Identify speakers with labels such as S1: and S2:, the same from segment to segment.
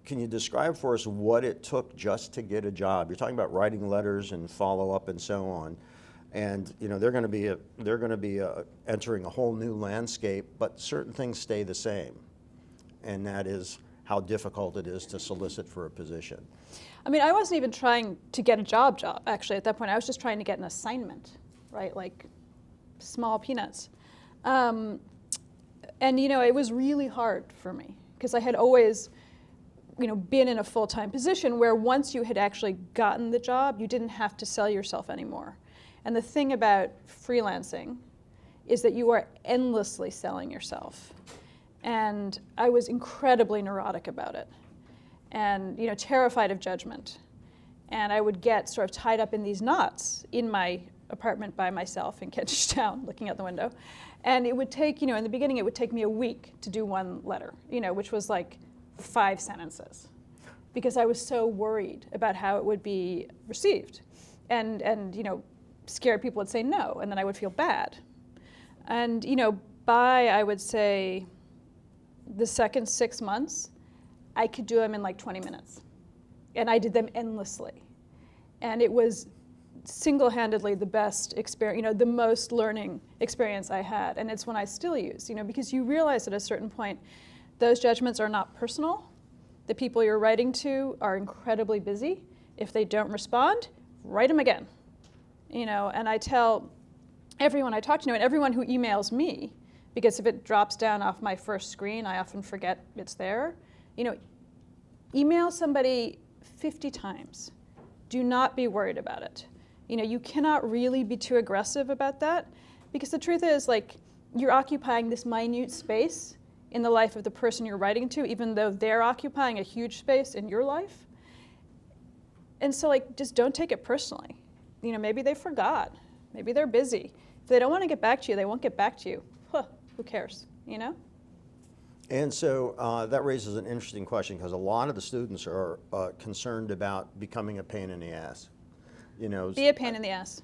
S1: can you describe for us what it took just to get a job? You're talking about writing letters and follow up and so on, and you know they're going to be entering a whole new landscape, but certain things stay the same, and that is how difficult it is to solicit for a position.
S2: I mean, I wasn't even trying to get a job actually at that point. I was just trying to get an assignment, right? Like small peanuts. And you know, it was really hard for me because I had always, you know, been in a full-time position where once you had actually gotten the job, you didn't have to sell yourself anymore. And the thing about freelancing is that you are endlessly selling yourself. And I was incredibly neurotic about it and, you know, terrified of judgment. And I would get sort of tied up in these knots in my apartment by myself in Kentish Town, looking out the window. And it would take, you know, in the beginning, it would take me a week to do one letter, you know, which was like 5 sentences, because I was so worried about how it would be received. And you know, scared people would say no, and then I would feel bad. And, you know, by, I would say, the second 6 months, I could do them in like 20 minutes. And I did them endlessly. And it was single-handedly the best experience, you know, the most learning experience I had. And it's one I still use, you know, because you realize at a certain point, those judgments are not personal. The people you're writing to are incredibly busy. If they don't respond, write them again. You know, and I tell everyone I talk to, and everyone who emails me, because if it drops down off my first screen, I often forget it's there. You know, email somebody 50 times. Do not be worried about it. You know, you cannot really be too aggressive about that, because the truth is, like, you're occupying this minute space in the life of the person you're writing to, even though they're occupying a huge space in your life. And so, like, just don't take it personally. You know, maybe they forgot. Maybe they're busy. If they don't want to get back to you, they won't get back to you. Huh, who cares, you know?
S1: And so that raises an interesting question, because a lot of the students are concerned about becoming a pain in the ass. You know,
S2: be a pain in the ass.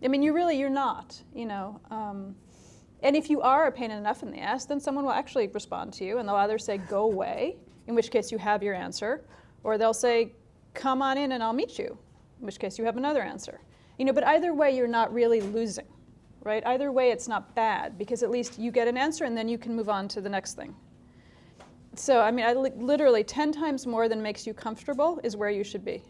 S2: I mean, you're not, you know. And if you are a pain enough in the ass, then someone will actually respond to you, and they'll either say, go away, in which case you have your answer, or they'll say, come on in and I'll meet you, in which case you have another answer. You know, but either way, you're not really losing, right? Either way, it's not bad, because at least you get an answer and then you can move on to the next thing. So, I mean, literally 10 times more than makes you comfortable is where you should be.